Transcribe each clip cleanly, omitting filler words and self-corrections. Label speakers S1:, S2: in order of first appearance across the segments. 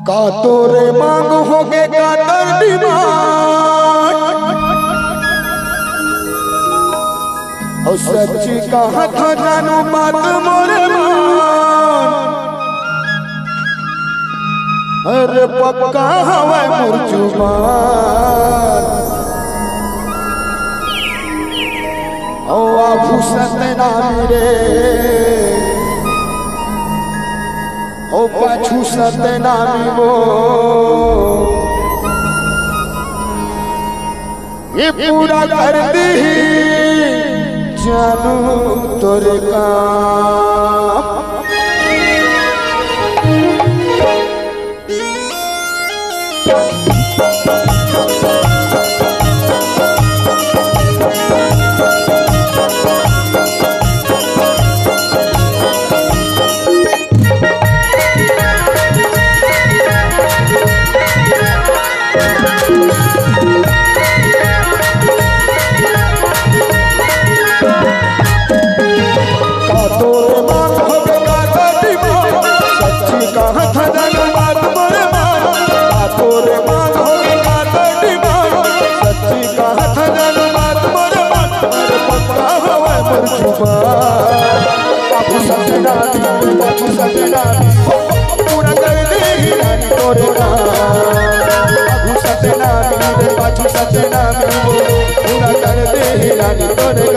S1: का तोरे मांग होगे का तर डिमांड और सच्ची कहा था जानू बात मोरे मान। अरे पक्का हवा मुर्जुमान ओ आभू सतनामी रे ओ पाछू सतनामी वो ये पूरा कर दी जानू तोरे काम। पूरा कर दे तोरे बाबू सतनामी रे बाजू सतनामी पूरा कर दे रानी तोरे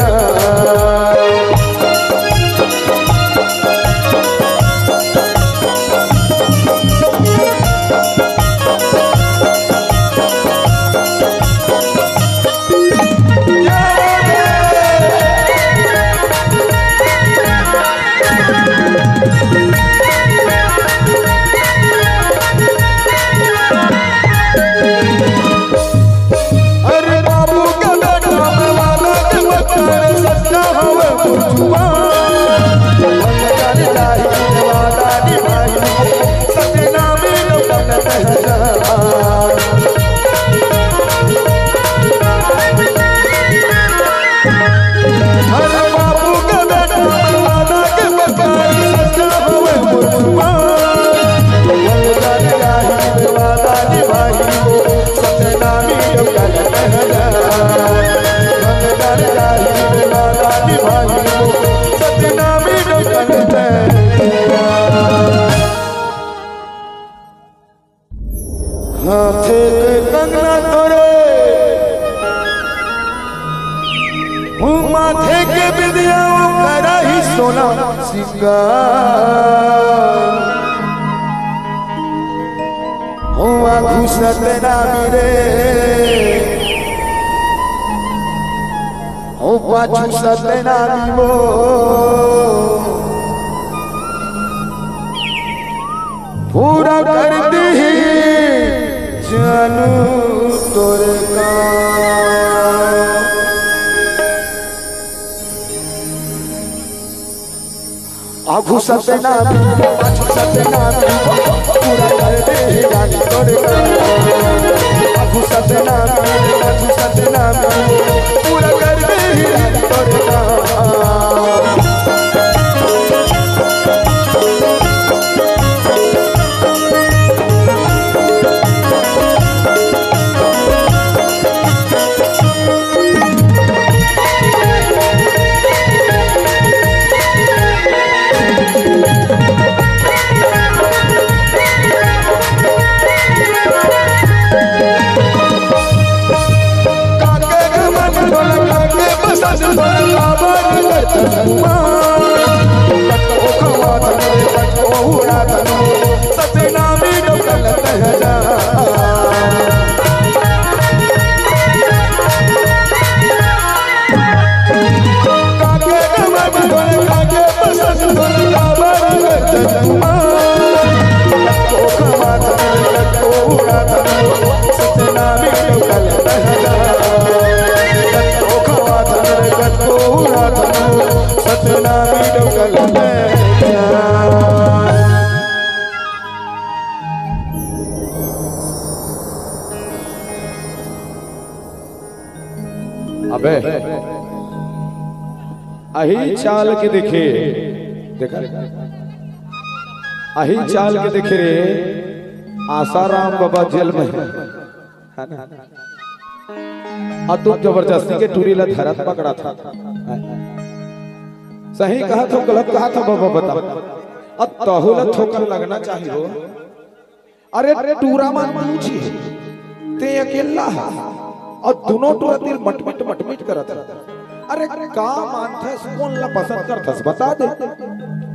S1: हाथे कंगना तोरे माथे के बिंदिया करा ही सोना सिंगार हुआ घुसत नामी रे हो पाछू सतनामी वो पूरा कर दी जानू तोरे काम। आभू सतनामी पाछू सतनामी पूरा कर दे रानी तोरे काम। आभू सतनामी पाछू सतनामी पूरा कर दे रानी तोरे काम। सतनामी डोकल तहजा काके गमन ढोल काके पसंद ढोल काबर तजमा को खवात को उड़ात सतनामी डोकल तहजा को खवात को उड़ात सतनामी डोकल तहजा। अबे अही चाल के देखे देखा अही चाल के देखे रे आसाराम बाबा जेल में है ना। और तुम जबरदस्ती के टूरी ला धरत पकड़ा था। सही कहा था गलत कहा था बाबा बता। अब तहुला ठोकर लगना चाहिए। अरे टूरा मान पूछी ते अकेला है और दोनों टूरा दिल मटमिट करत है। अरे का मानथस कौन ला पसंद करथस बता दे।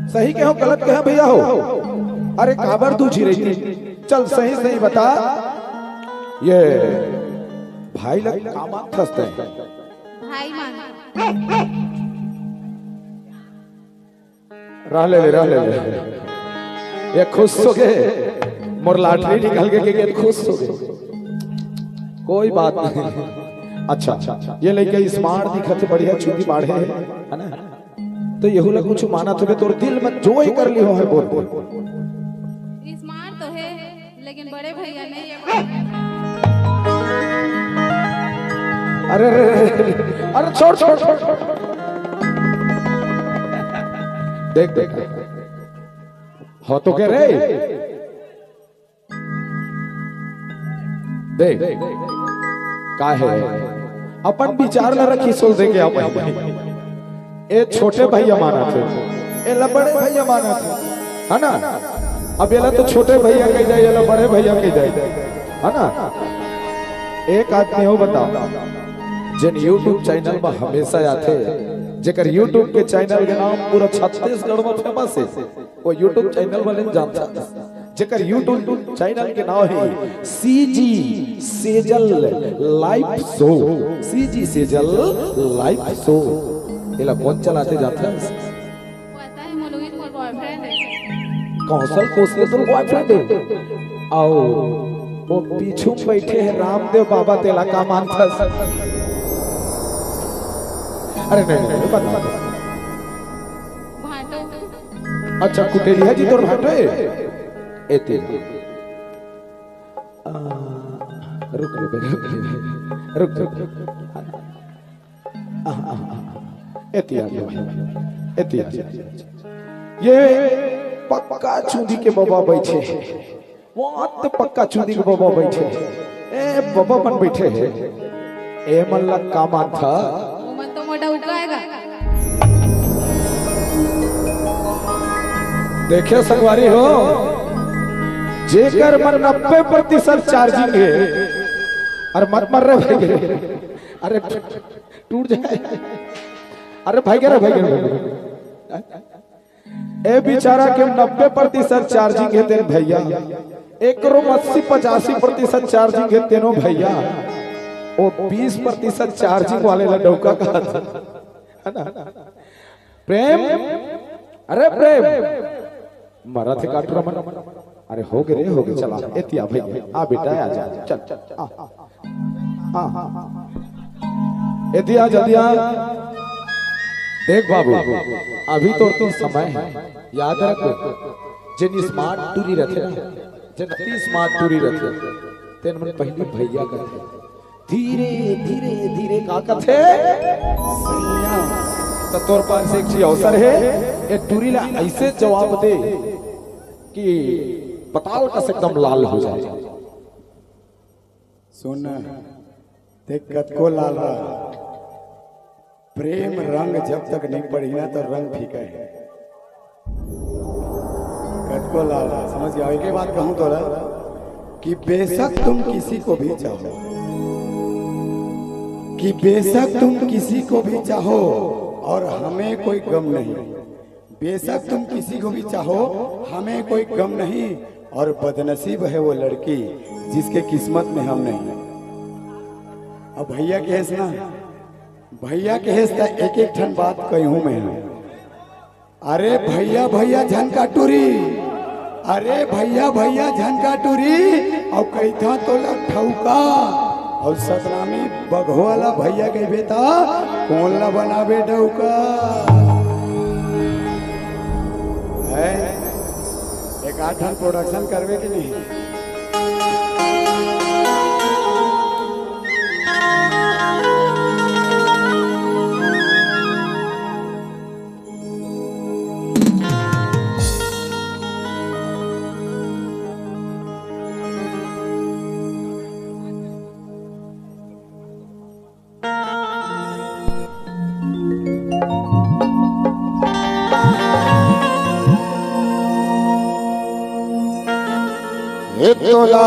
S1: सही कहो गलत कहे भैया हो। अरे काबर दूझी रही थी चल सही बता। ये भाई लग का मानथस ते
S2: भाई मान
S1: रह ले ये खुश हो गए मोर लाटरी निकल के खुश हो गए। कोई बात नहीं। अच्छा ये लड़के स्मार्ट दिखत बढ़िया चूड़ी बाढ़े है ना। तो यहू ला कुछ माना तुझे तोर दिल में जो ही कर ली हो है बोल
S2: स्मार्ट तो है लेकिन बड़े भैया नहीं है।
S1: अरे छोड़ देख हो तो कह रे देख का है अपन विचार न रखी सोच देंगे अपन। ए छोटे भैया माना थे ए बड़े भैया माना थे है ना। अब ये तो छोटे भैया कह जाए ये बड़े भैया कह जाए है ना। एक आदमी हो बताओ जिन यूट्यूब चैनल में हमेशा आते जेकर यूट्यूब के चैनल के नाम पूरा छत्तीसगढ़ में फेमस है। वो यूट्यूब चैनल वाले जानता जेकर यूट्यूब चैनल के नाम है CG Sejal live show. CG Sejal live show एला कौन चलाते जाता है
S2: पता है मोलोहित मोर बॉयफ्रेंड है।
S1: कौशल कोसले तो बॉयफ्रेंड है। आओ वो पीछू बैठे हैं रामदेव बाबा तेला का मानथस। अरे नहीं बता
S2: भाटो
S1: अच्छा कुटेलिया जी तोर भाटो एते रुक एतिया ये पक्का चूंदी के बाबा बैठे वहां तो पक्का चूंदी के बाबा बैठे ए बाबा मन बैठे है ए मन लग का मान था
S2: मन तो मोटा उगाएगा।
S1: देखिए संगवारी हो जेकर मन 90% चार्जिंग है अरे मत मर रहे भाई अरे टूट जाए। अरे भाई ए बेचारा के 90% चार्जिंग है तेन भैया एक 80-85% चार्जिंग है तेनो भैया। वो 20% चार्जिंग वाले लडौका का है ना। प्रेम अरे प्रेम मरा थे काट रमन। अरे हो गए चला एतिया भैया आ बेटा आ जा चल एतिया जल्दी आ। देख बाबू अभी तो समय है याद रख जिन स्मार्ट टूरी रखे जिन स्मार्ट टूरी रखे तेन मन पहले भैया करते धीरे धीरे धीरे का कथे सैया तो तोर पास एक चीज अवसर है ये टूरी ला ऐसे जवाब दे कि पताल का एकदम लाल हो जाए।
S3: सुन दिक्कत को लाल रहा प्रेम रंग जब तक नहीं पड़ी ना तो रंग फीका है। कद को लाल रहा समझ गया। एक बात कहूं तो कि बेशक तुम किसी को भी चाहो कि बेशक तुम किसी को भी चाहो और हमें कोई गम नहीं। बेशक तुम किसी को भी चाहो हमें कोई गम नहीं और बदनसीब है वो लड़की जिसके किस्मत में हम नहीं। अब भैया के हेस ना भैया के हेस एक एक ठन बात कहूं मैं। अरे भैया झनका टूरी अरे भैया झनका टूरी और कही था तो ठौका और सतनामी बघवाला भैया के बेटा कौन ला बनावे डौका है। एक आठन प्रोडक्शन करवे कि नहीं।
S1: तोला